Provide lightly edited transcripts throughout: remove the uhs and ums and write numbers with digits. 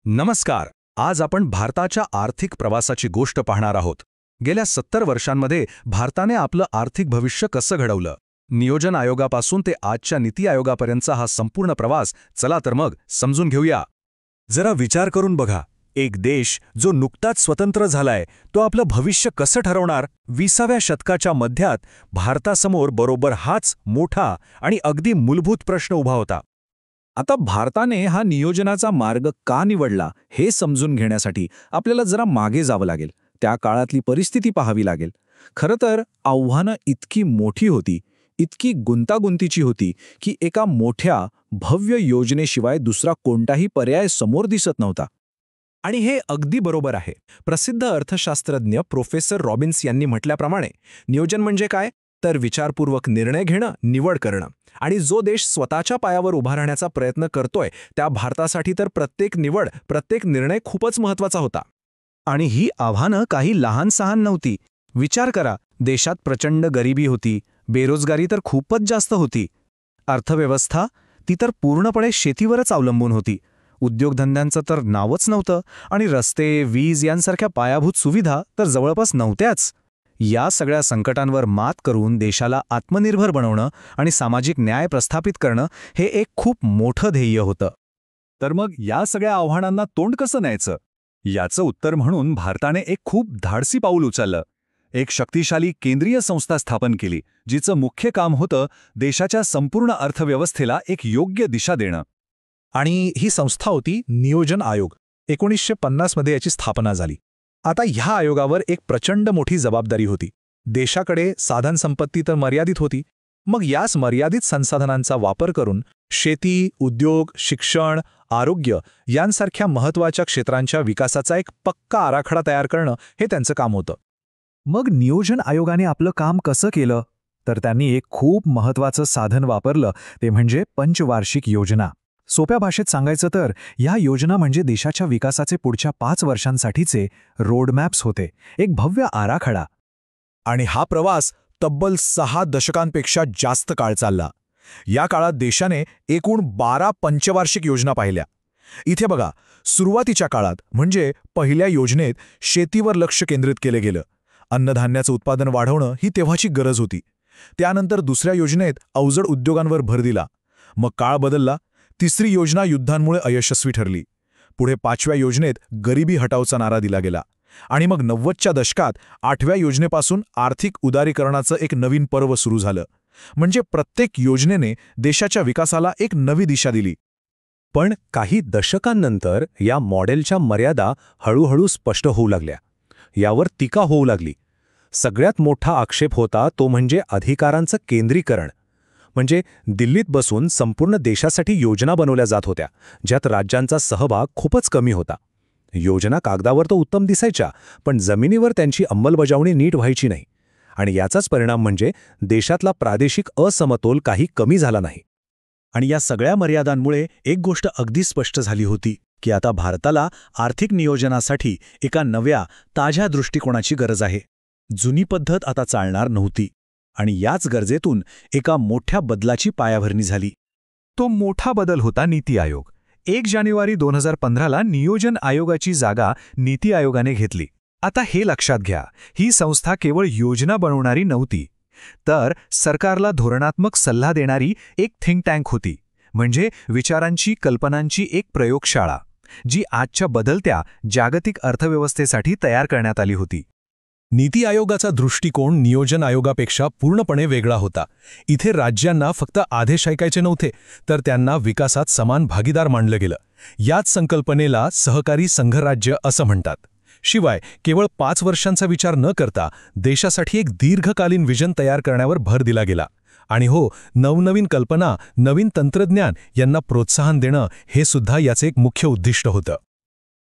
नमस्कार. आज आपण भारताच्या आर्थिक प्रवासाची गोष्ट पाहणार आहोत. गेल्या 70 वर्षांमध्ये भारताने आपलं आर्थिक भविष्य कसं घडवलं, नियोजन आयोगापासून ते आजच्या नीती आयोगापर्यंतचा हा संपूर्ण प्रवास चला तर मग समजून घेऊया. जरा विचार करून बघा, एक देश जो नुकताच स्वतंत्र झालाय तो आपलं भविष्य कसं ठरवणार? 20व्या शतकाच्या मध्यात भारतासमोर बरोबर हाच मोठा आणि अगदी मूलभूत प्रश्न उभा होता. आता भारताने हा नियोजनाचा मार्ग का निवडला हे समजून घेण्यासाठी आपल्याला जरा मागे जावं लागेल. त्या काळातली परिस्थिती पाहावी लागेल. खरं तर आव्हानं इतकी मोठी होती, इतकी गुंतागुंतीची होती की एका मोठ्या भव्य योजनेशिवाय दुसरा कोणताही पर्याय समोर दिसत नव्हता. आणि हे अगदी बरोबर आहे. प्रसिद्ध अर्थशास्त्रज्ञ प्रोफेसर रॉबिन्स यांनी म्हटल्याप्रमाणे नियोजन म्हणजे काय तर विचारपूर्वक निर्णय घेणं, निवड करणं. आणि जो देश स्वतःच्या पायावर उभा राहण्याचा प्रयत्न करतोय त्या भारतासाठी तर प्रत्येक निवड, प्रत्येक निर्णय खूपच महत्त्वाचा होता. आणि ही आव्हानं काही लहान सहान नव्हती. विचार करा, देशात प्रचंड गरिबी होती, बेरोजगारी तर खूपच जास्त होती. अर्थव्यवस्था ती तर पूर्णपणे शेतीवरच अवलंबून होती. उद्योगधंद्यांचं तर नावच नव्हतं आणि रस्ते, वीज यांसारख्या पायाभूत सुविधा तर जवळपास नव्हत्याच. या सगळ्या संकटांवर मात करून देशाला आत्मनिर्भर बनवणं आणि सामाजिक न्याय प्रस्थापित करणं हे एक खूप मोठं ध्येय होतं. तर मग या सगळ्या आव्हानांना तोंड कसं न्यायचं? याचं उत्तर म्हणून भारताने एक खूप धाडसी पाऊल उचललं. एक शक्तिशाली केंद्रीय संस्था स्थापन केली, जिचं मुख्य काम होतं देशाच्या संपूर्ण अर्थव्यवस्थेला एक योग्य दिशा देणं. आणि ही संस्था होती नियोजन आयोग. 1950 मध्ये याची स्थापना झाली. आता ह्या आयोगावर एक प्रचंड मोठी जबाबदारी होती. देशाकडे साधनसंपत्ती तर मर्यादित होती. मग याच मर्यादित संसाधनांचा वापर करून शेती, उद्योग, शिक्षण, आरोग्य यांसारख्या महत्त्वाच्या क्षेत्रांच्या विकासाचा एक पक्का आराखडा तयार करणं हे त्यांचं काम होतं. मग नियोजन आयोगाने आपलं काम कसं केलं? तर त्यांनी एक खूप महत्त्वाचं साधन वापरलं, ते म्हणजे पंचवार्षिक योजना. सोप्या भाषेत सांगायचं तर या योजना म्हणजे देशाच्या विकासाचे पुढच्या 5 वर्षांसाठीचे रोडमॅप्स होते, एक भव्य आराखडा. आणि हा प्रवास तब्बल 6 दशकांपेक्षा जास्त काळ चालला. या काळात देशाने एकूण 12 पंचवार्षिक योजना पाहिल्या. इथे बघा, सुरुवातीच्या काळात म्हणजे पहिल्या योजनेत शेतीवर लक्ष केंद्रित केलं गेलं. अन्नधान्याचं उत्पादन वाढवणं ही तेव्हाची गरज होती. त्यानंतर दुसऱ्या योजनेत अवजड उद्योगांवर भर दिला. मग काळ बदलला. तिसरी योजना युद्धांमुळे अयशस्वी ठरली. पुढे 5व्या योजनेत गरिबी हटावचा नारा दिला गेला. आणि मग 90च्या दशकात 8व्या योजनेपासून आर्थिक उदारीकरणाचं एक नवीन पर्व सुरू झालं. म्हणजे प्रत्येक योजनेने देशाच्या विकासाला एक नवी दिशा दिली. पण काही दशकांनंतर या मॉडेलच्या मर्यादा हळूहळू स्पष्ट होऊ लागल्या. यावर टीका होऊ लागली. सगळ्यात मोठा आक्षेप होता तो म्हणजे अधिकारांचं केंद्रीकरण. म्हणजे दिल्लीत बसून संपूर्ण देशासाठी योजना बनवल्या जात होत्या, ज्यात राज्यांचा सहभाग खूपच कमी होता. योजना कागदावर तर उत्तम दिसायच्या, पण जमिनीवर त्यांची अंमलबजावणी नीट व्हायची नाही. आणि याचाच परिणाम म्हणजे देशातला प्रादेशिक असमतोल काही कमी झाला नाही. आणि या सगळ्या मर्यादांमुळे एक गोष्ट अगदी स्पष्ट झाली होती की आता भारताला आर्थिक नियोजनासाठी एका नव्या, ताज्या दृष्टिकोनाची गरज आहे. जुनी पद्धत आता चालणार नव्हती. आणि याच गरजेतून एका मोठ्या बदलाची पायाभरणी झाली. तो मोठा बदल होता नीती आयोग. 1 जानेवारी 2015ला नियोजन आयोगाची जागा नीती आयोगाने घेतली. आता हे लक्षात घ्या, ही संस्था केवळ योजना बनवणारी नव्हती, तर सरकारला धोरणात्मक सल्ला देणारी एक थिंक टँक होती. म्हणजे विचारांची, कल्पनांची एक प्रयोगशाळा, जी आजच्या बदलत्या जागतिक अर्थव्यवस्थेसाठी तयार करण्यात आली होती. नीती आयोगाचा दृष्टिकोन नियोजन आयोगापेक्षा पूर्णपणे वेगळा होता. इथे राज्यांना फक्त आदेश ऐकायचे नव्हते, तर त्यांना विकासात समान भागीदार मानलं गेलं. याच संकल्पनेला सहकारी संघराज्य असं म्हणतात. शिवाय केवळ 5 वर्षांचा विचार न करता देशासाठी एक दीर्घकालीन विजन तयार करण्यावर भर दिला गेला. आणि हो, नवनवीन कल्पना, नवीन तंत्रज्ञान यांना प्रोत्साहन देणं हे सुद्धा याचे एक मुख्य उद्दिष्ट होतं.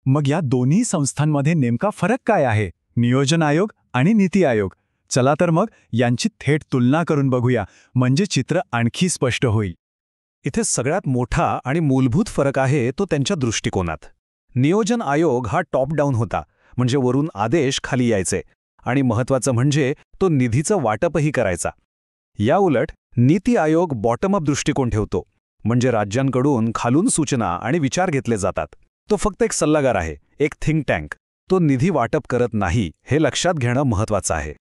मग या दोन्ही संस्थांमध्ये नेमका फरक काय आहे? नियोजन आयोग आणि नीती आयोग. चला तर मग यांची थेट तुलना करून बघूया, म्हणजे चित्र आणखी स्पष्ट होईल. इथे सगळ्यात मोठा आणि मूलभूत फरक आहे तो त्यांच्या दृष्टिकोनात. नियोजन आयोग हा टॉप डाऊन होता, म्हणजे वरून आदेश खाली यायचे. आणि महत्त्वाचं म्हणजे तो निधीचं वाटपही करायचा. या उलट नीती आयोग बॉटम अप दृष्टिकोन ठेवतो, म्हणजे राज्यांकडून खालून सूचना आणि विचार घेतले जातात. तो फक्त एक सल्लागार आहे, एक थिंक टँक. तो निधी वाटप करत नाही हे लक्षात घेणं महत्त्वाचं आहे.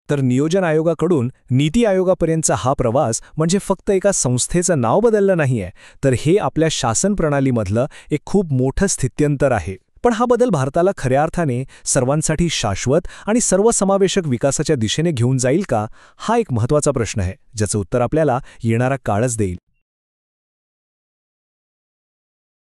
तर नियोजन आयोगाकडून नीती आयोगापर्यंतचा हा प्रवास म्हणजे फक्त एका संस्थेचं नाव बदललं नाहीये, तर हे आपल्या शासन प्रणालीमधलं एक खूप मोठं स्थित्यंतर आहे. पण हा बदल भारताला खऱ्या अर्थाने सर्वांसाठी शाश्वत आणि सर्वसमावेशक विकासाच्या दिशेने घेऊन जाईल का, हा एक महत्त्वाचा प्रश्न आहे, ज्याचं उत्तर आपल्याला येणारा काळच देईल.